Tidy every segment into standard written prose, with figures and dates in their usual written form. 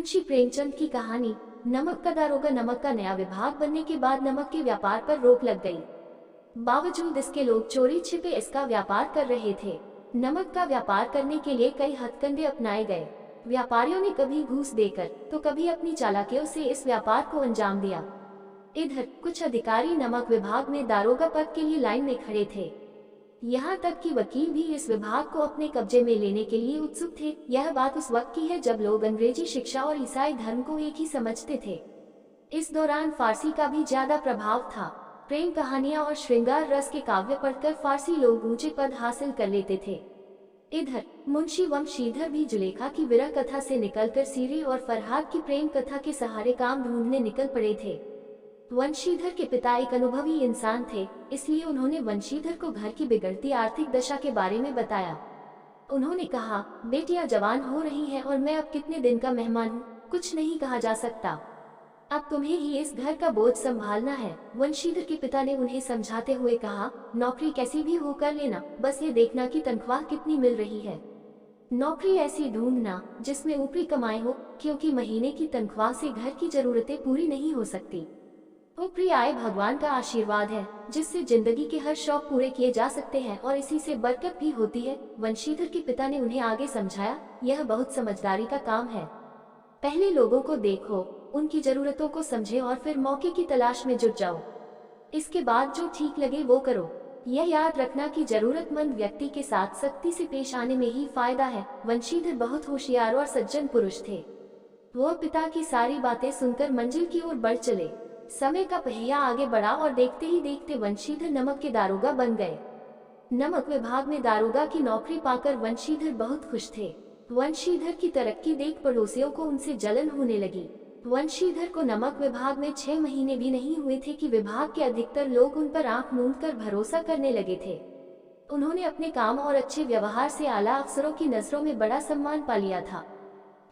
मुंशी प्रेमचंद की कहानी। नमक का दारोगा। नमक का नया विभाग बनने के बाद नमक के व्यापार पर रोक लग गई। बावजूद इसके लोग चोरी छिपे इसका व्यापार कर रहे थे। नमक का व्यापार करने के लिए कई हथकंडे अपनाए गए। व्यापारियों ने कभी घूस देकर तो कभी अपनी चालाकियों से इस व्यापार को अंजाम दिया। इधर कुछ अधिकारी नमक विभाग में दारोगा पद के लिए लाइन में खड़े थे। यहाँ तक कि वकील भी इस विभाग को अपने कब्जे में लेने के लिए उत्सुक थे। यह बात उस वक्त की है जब लोग अंग्रेजी शिक्षा और ईसाई धर्म को एक ही समझते थे। इस दौरान फारसी का भी ज्यादा प्रभाव था। प्रेम कहानियां और श्रृंगार रस के काव्य पढ़कर फारसी लोग ऊंचे पद हासिल कर लेते थे। इधर मुंशी वंशीधर भी जुलेखा की विरह कथा से निकलकर सीरी और फरहाद की प्रेम कथा के सहारे काम ढूंढने निकल पड़े थे। वंशीधर के पिता एक अनुभवी इंसान थे, इसलिए उन्होंने वंशीधर को घर की बिगड़ती आर्थिक दशा के बारे में बताया। उन्होंने कहा, बेटियां जवान हो रही हैं और मैं अब कितने दिन का मेहमान हूँ, कुछ नहीं कहा जा सकता। अब तुम्हें ही इस घर का बोझ संभालना है। वंशीधर के पिता ने उन्हें समझाते हुए कहा, नौकरी कैसी भी हो कर लेना, बस ये देखना कि तनख्वाह कितनी मिल रही है। नौकरी ऐसी ढूंढना जिसमें ऊपरी कमाई हो, क्योंकि महीने की तनख्वाह से घर की जरूरतें पूरी नहीं हो सकती। ऊपरी आय भगवान का आशीर्वाद है, जिससे जिंदगी के हर शौक पूरे किए जा सकते हैं और इसी से बरकत भी होती है। वंशीधर के पिता ने उन्हें आगे समझाया, यह बहुत समझदारी का काम है। पहले लोगों को देखो, उनकी जरूरतों को समझे और फिर मौके की तलाश में जुट जाओ। इसके बाद जो ठीक लगे वो करो। यह याद रखना कि जरूरतमंद व्यक्ति के साथ सख्ती से पेश आने में ही फायदा है। वंशीधर बहुत होशियार और सज्जन पुरुष थे। वो पिता की सारी बातें सुनकर मंजिल की ओर बढ़ चले। समय का पहिया आगे बढ़ा और देखते ही देखते वंशीधर नमक के दारोगा बन गए। नमक विभाग में दारोगा की नौकरी पाकर वंशीधर बहुत खुश थे। वंशीधर की तरक्की देख पड़ोसियों को उनसे जलन होने लगी। वंशीधर को नमक विभाग में 6 महीने भी नहीं हुए थे कि विभाग के अधिकतर लोग उन पर आंख मूंद कर भरोसा करने लगे थे। उन्होंने अपने काम और अच्छे व्यवहार से आला अफसरों की नजरों में बड़ा सम्मान पा लिया था।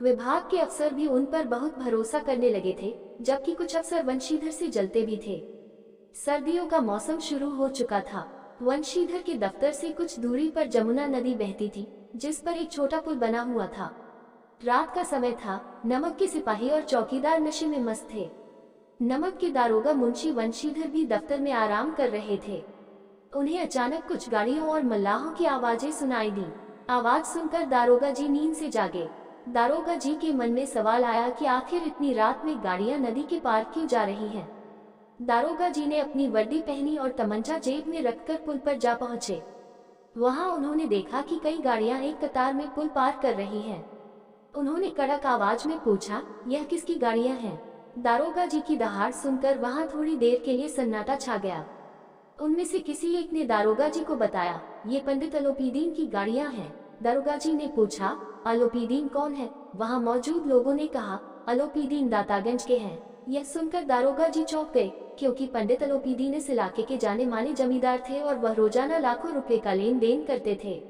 विभाग के अफसर भी उन पर बहुत भरोसा करने लगे थे, जबकि कुछ अफसर वंशीधर से जलते भी थे। सर्दियों का मौसम शुरू हो चुका था। वंशीधर के दफ्तर से कुछ दूरी पर जमुना नदी बहती थी, जिस पर एक छोटा पुल बना हुआ था। रात का समय था। नमक के सिपाही और चौकीदार नशे में मस्त थे। नमक के दारोगा मुंशी वंशीधर भी दफ्तर में आराम कर रहे थे। उन्हें अचानक कुछ गाड़ियों और मल्लाहों की आवाजें सुनाई दी। आवाज सुनकर दारोगा जी नींद से जागे। दारोगा जी के मन में सवाल आया कि आखिर इतनी रात में गाड़ियां नदी के पार क्यों जा रही हैं। दारोगा जी ने अपनी वर्दी पहनी और तमंचा जेब में रखकर पुल पर जा पहुंचे। वहां उन्होंने देखा कि कई गाड़ियां एक कतार में पुल पार कर रही हैं। उन्होंने कड़क आवाज में पूछा, यह किसकी गाड़ियां हैं? दारोगा जी की दहाड़ सुनकर वहां थोड़ी देर के लिए सन्नाटा छा गया। उनमें से किसी एक ने दारोगा जी को बताया, ये पंडित अलोपीदीन की गाड़ियां हैं। दारोगा जी ने पूछा, अलोपीदीन कौन है? वहां मौजूद लोगों ने कहा, अलोपीदीन दातागंज के हैं। यह सुनकर दारोगा जी चौंक गए, क्योंकि पंडित अलोपीदीन इस इलाके के जाने माने जमींदार थे और वह रोजाना लाखों रुपए का लेन देन करते थे।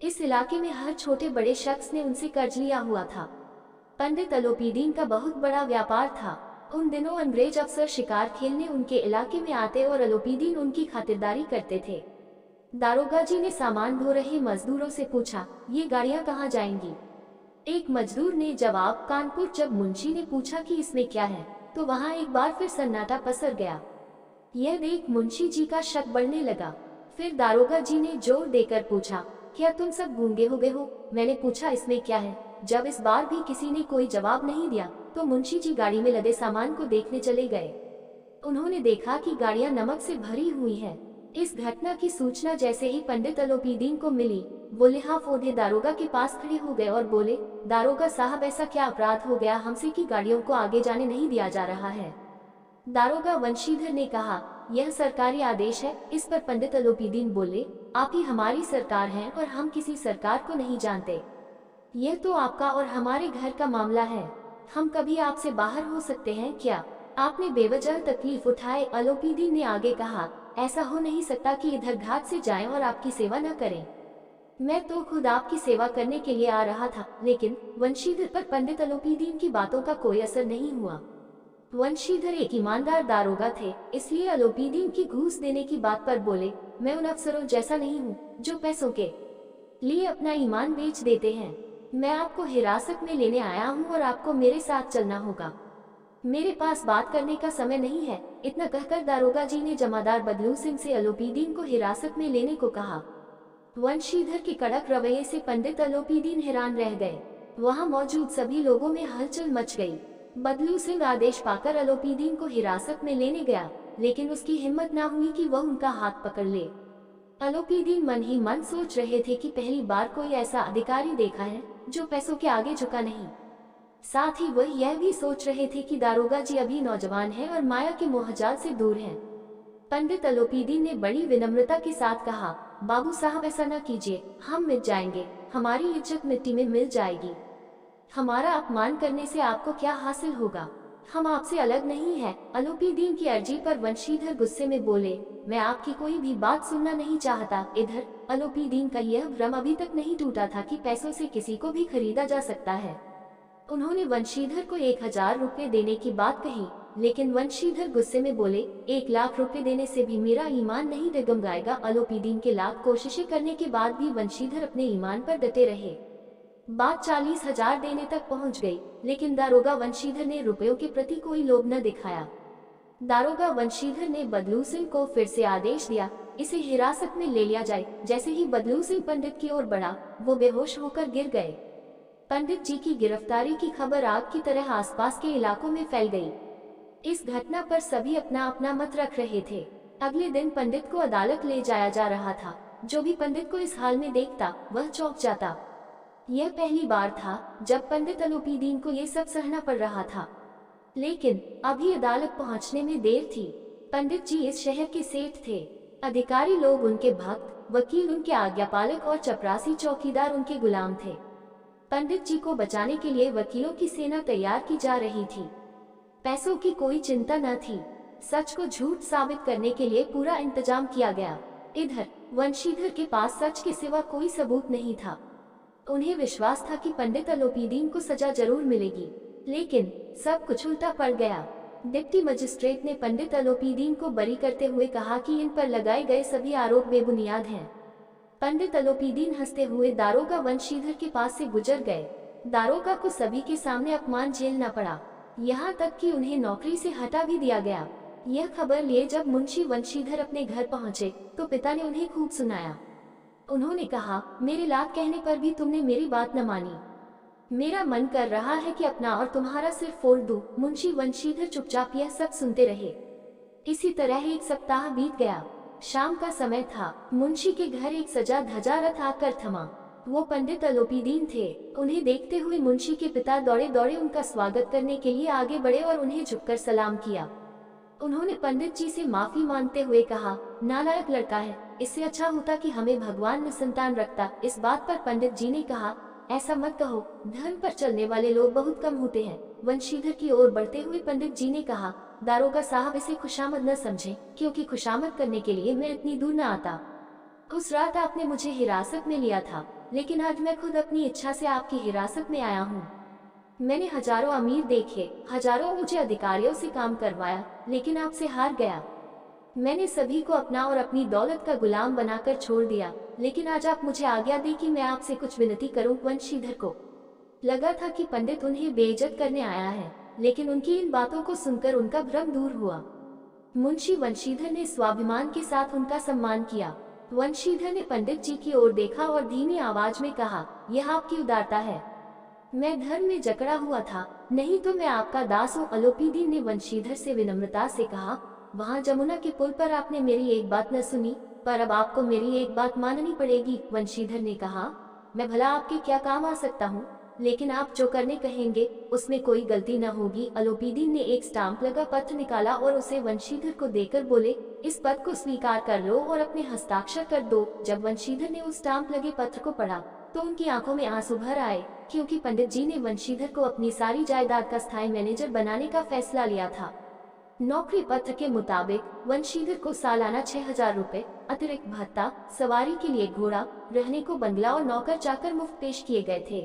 इस इलाके में हर छोटे बड़े शख्स ने उनसे कर्ज लिया हुआ था। पंडित अलोपीदीन का बहुत बड़ा व्यापार था। उन दिनों अंग्रेज अफसर शिकार खेलने उनके इलाके में आते और अलोपीदीन उनकी खातिरदारी करते थे। दारोगा जी ने सामान ढो रहे मजदूरों से पूछा, ये गाड़ियां कहाँ जाएंगी? एक मजदूर ने जवाब, कानपुर। जब मुंशी ने पूछा कि इसमें क्या है, तो वहां एक बार फिर सन्नाटा पसर गया। यह देख मुंशी जी का शक बढ़ने लगा। फिर दारोगा जी ने जोर देकर पूछा, क्या तुम सब गूंगे हो गए हो? मैंने पूछा इसमें क्या है। जब इस बार भी किसी ने कोई जवाब नहीं दिया, तो मुंशी जी गाड़ी में लदे सामान को देखने चले गए। उन्होंने देखा कि गाड़ियां नमक से भरी हुई हैं। इस घटना की सूचना जैसे ही पंडित अलोपीदीन को मिली, वो लिहाफ ओढ़े दारोगा के पास खड़े हो गए और बोले, दारोगा साहब, ऐसा क्या अपराध हो गया हमसे कि गाड़ियों को आगे जाने नहीं दिया जा रहा है? दारोगा वंशीधर ने कहा, यह सरकारी आदेश है। इस पर पंडित अलोपीदीन बोले, आप ही हमारी सरकार हैं और हम किसी सरकार को नहीं जानते। यह तो आपका और हमारे घर का मामला है। हम कभी आपसे बाहर हो सकते हैं क्या? आपने बेवजह तकलीफ उठाए। अलोपीदीन ने आगे कहा, ऐसा हो नहीं सकता कि इधर घाट से जाएं और आपकी सेवा न करें। मैं तो खुद आपकी सेवा करने के लिए आ रहा था। लेकिन वंशीधर पर पंडित अलोपीदीन की बातों का कोई असर नहीं हुआ। वंशीधर एक ईमानदार दारोगा थे, इसलिए अलोपीदीन की घूस देने की बात पर बोले, मैं उन अफसरों जैसा नहीं हूँ जो पैसों के लिए अपना ईमान बेच देते हैं। मैं आपको हिरासत में लेने आया हूँ और आपको मेरे साथ चलना होगा। मेरे पास बात करने का समय नहीं है। इतना कहकर दारोगा जी ने जमादार बदलू सिंह से अलोपीदीन को हिरासत में लेने को कहा। वंशीधर के कड़क रवैये से पंडित अलोपीदीन हैरान रह गए। वहां मौजूद सभी लोगों में हलचल मच गई। बदलू सिंह आदेश पाकर अलोपीदीन को हिरासत में लेने गया, लेकिन उसकी हिम्मत न हुई कि वह उनका हाथ पकड़ ले। अलोपीदीन मन ही मन सोच रहे थे कि पहली बार कोई ऐसा अधिकारी देखा है जो पैसों के आगे झुका नहीं। साथ ही वह यह भी सोच रहे थे कि दारोगा जी अभी नौजवान हैं और माया के मोहजाल से दूर हैं। पंडित अलोपीदीन ने बड़ी विनम्रता के साथ कहा, बाबू साहब ऐसा न कीजिए, हम मिट जाएंगे, हमारी इज्जत मिट्टी में मिल जाएगी। हमारा अपमान करने से आपको क्या हासिल होगा? हम आपसे अलग नहीं हैं। अलोपीदीन की अर्जी पर वंशीधर गुस्से में बोले, मैं आपकी कोई भी बात सुनना नहीं चाहता। इधर अलोपीदीन का यह भ्रम अभी तक नहीं टूटा था कि पैसों से किसी को भी खरीदा जा सकता है। उन्होंने वंशीधर को 1000 रुपए देने की बात कही, लेकिन वंशीधर गुस्से में बोले, 1 लाख रुपए देने से भी मेरा ईमान नहीं डगमगाएगा। अलोपीदीन के लाख कोशिशें करने के बाद भी वंशीधर अपने ईमान पर डटे रहे। बात 40,000 देने तक पहुंच गई, लेकिन दारोगा वंशीधर ने रुपयों के प्रति कोई लोभ न दिखाया। दारोगा वंशीधर ने बदलू सिंह को फिर से आदेश दिया, इसे हिरासत में ले लिया जाए। जैसे ही बदलू सिंह पंडित की ओर बढ़ा, वो बेहोश होकर गिर गए। पंडित जी की गिरफ्तारी की खबर आग की तरह आसपास के इलाकों में फैल गई। इस घटना पर सभी अपना अपना मत रख रहे थे। अगले दिन पंडित को अदालत ले जाया जा रहा था। जो भी पंडित को इस हाल में देखता वह चौंक जाता। यह पहली बार था जब पंडित अलोपीदीन को ये सब सहना पड़ रहा था। लेकिन अभी अदालत पहुंचने में देर थी। पंडित जी इस शहर के सेठ थे। अधिकारी लोग उनके भक्त, वकील उनके आज्ञापालक और चपरासी चौकीदार उनके गुलाम थे। पंडित जी को बचाने के लिए वकीलों की सेना तैयार की जा रही थी। पैसों की कोई चिंता न थी। सच को झूठ साबित करने के लिए पूरा इंतजाम किया गया। इधर वंशीधर के पास सच के सिवा कोई सबूत नहीं था। उन्हें विश्वास था कि पंडित अलोपीदीन को सजा जरूर मिलेगी, लेकिन सब कुछ उल्टा पड़ गया। डिप्टी मजिस्ट्रेट ने पंडित अलोपीदीन को बरी करते हुए कहा कि इन पर लगाए गए सभी आरोप बेबुनियाद हैं। पंडित अलोपीदीन हंसते हुए दारोगा वंशीधर के पास से गुजर गए। दारोगा को सभी के सामने अपमान झेलना पड़ा, यहाँ तक कि उन्हें नौकरी से हटा भी दिया गया। यह खबर लिए जब मुंशी वंशीधर अपने घर पहुंचे तो पिता ने उन्हें खूब सुनाया। उन्होंने कहा, मेरे लाख कहने पर भी तुमने मेरी बात न मानी। मेरा मन कर रहा है कि अपना और तुम्हारा सिर फोड़ दूं। मुंशी वंशीधर चुपचाप यह सब सुनते रहे। इसी तरह 1 सप्ताह बीत गया। शाम का समय था। मुंशी के घर एक सजा धजा रथ आकर थमा। वो पंडित अलोपीदीन थे। उन्हें देखते हुए मुंशी के पिता दौड़े दौड़े उनका स्वागत करने के लिए आगे बढ़े और उन्हें झुककर सलाम किया। उन्होंने पंडित जी से माफी मांगते हुए कहा, नालायक लड़का है, इससे अच्छा होता कि हमें भगवान में संतान रखता। इस बात पर पंडित जी ने कहा, ऐसा मत कहो, धर्म पर चलने वाले लोग बहुत कम होते हैं। वंशीधर की ओर बढ़ते हुए पंडित जी ने कहा, दारोगा साहब इसे खुशामद न समझें, क्योंकि खुशामद करने के लिए मैं इतनी दूर न आता। उस रात आपने मुझे हिरासत में लिया था, लेकिन आज मैं खुद अपनी इच्छा से आपकी हिरासत में आया हूँ। मैंने हजारों अमीर देखे, हजारों ऊंचे अधिकारियों से काम करवाया, लेकिन आपसे हार गया। मैंने सभी को अपना और अपनी दौलत का गुलाम बनाकर छोड़ दिया, लेकिन आज आप मुझे आज्ञा दें कि मैं आपसे कुछ विनती करूं। वंशीधर को लगा था कि पंडित उन्हें बेइज्जत करने आया है, लेकिन उनकी इन बातों को सुनकर उनका भ्रम दूर हुआ। मुंशी वंशीधर ने स्वाभिमान के साथ उनका सम्मान किया। वंशीधर ने पंडित जी की ओर देखा और धीमी आवाज में कहा, यह आपकी उदारता है। मैं धर्म में जकड़ा हुआ था, नहीं तो मैं आपका दास हूँ। अलोपीदीन ने वंशीधर से विनम्रता से कहा, वहाँ जमुना के पुल पर आपने मेरी एक बात न सुनी, पर अब आपको मेरी एक बात माननी पड़ेगी। वंशीधर ने कहा, मैं भला आपके क्या काम आ सकता हूँ, लेकिन आप जो करने कहेंगे उसमें कोई गलती न होगी। अलोपीदीन ने एक स्टाम्प लगा पत्र निकाला और उसे वंशीधर को देकर बोले, इस पत्र को स्वीकार कर लो और अपने हस्ताक्षर कर दो। जब वंशीधर ने उस स्टाम्प लगे पत्र को पढ़ा तो उनकी आंखों में आंसू भर आए, क्योंकि पंडित जी ने वंशीधर को अपनी सारी जायदाद का स्थायी मैनेजर बनाने का फैसला लिया था। नौकरी पत्र के मुताबिक वंशीधर को सालाना 6000 रुपए, अतिरिक्त भत्ता, सवारी के लिए घोड़ा, रहने को बंगला और नौकर चाकर मुफ्त पेश किए गए थे।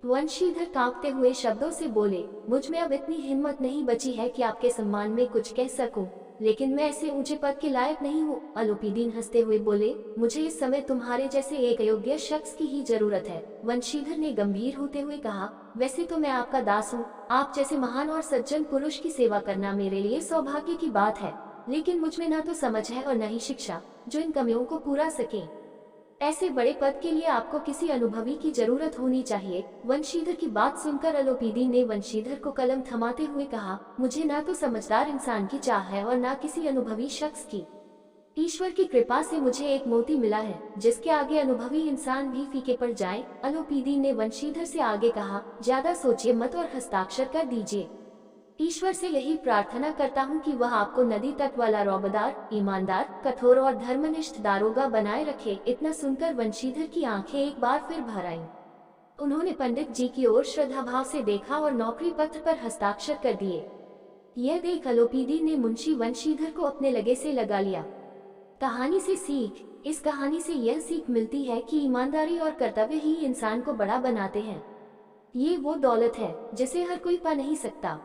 वंशीधर कांपते हुए शब्दों से बोले, मुझ में अब इतनी हिम्मत नहीं बची है कि आपके सम्मान में कुछ कह सकूं। लेकिन मैं ऐसे ऊंचे पद के लायक नहीं हूँ। अलोपीदीन हंसते हुए बोले, मुझे इस समय तुम्हारे जैसे एक अयोग्य शख्स की ही जरूरत है। वंशीधर ने गंभीर होते हुए कहा, वैसे तो मैं आपका दास हूँ। आप जैसे महान और सज्जन पुरुष की सेवा करना मेरे लिए सौभाग्य की बात है, लेकिन मुझ में न तो समझ है और न ही शिक्षा जो इन कमियों को पूरा सके। ऐसे बड़े पद के लिए आपको किसी अनुभवी की जरूरत होनी चाहिए। वंशीधर की बात सुनकर अलोपीदीन ने वंशीधर को कलम थमाते हुए कहा, मुझे ना तो समझदार इंसान की चाह है और ना किसी अनुभवी शख्स की। ईश्वर की कृपा से मुझे एक मोती मिला है जिसके आगे अनुभवी इंसान भी फीके पड़ जाए। अलोपीदीन ने वंशीधर से आगे कहा, ज्यादा सोचिए मत और हस्ताक्षर कर दीजिए। ईश्वर से यही प्रार्थना करता हूँ कि वह आपको नदी तट वाला रौबदार, ईमानदार, कठोर और धर्मनिष्ठ दारोगा बनाए रखे। इतना सुनकर वंशीधर की आंखें एक बार फिर भर आईं। उन्होंने पंडित जी की ओर श्रद्धाभाव से देखा और नौकरी पत्र पर हस्ताक्षर कर दिए। यह देख अलोपीदीन ने मुंशी वंशीधर को अपने लगे से लगा लिया। कहानी से सीख। इस कहानी से यह सीख मिलती है कि ईमानदारी और कर्तव्य ही इंसान को बड़ा बनाते हैं। ये वो दौलत है जिसे हर कोई पा नहीं सकता।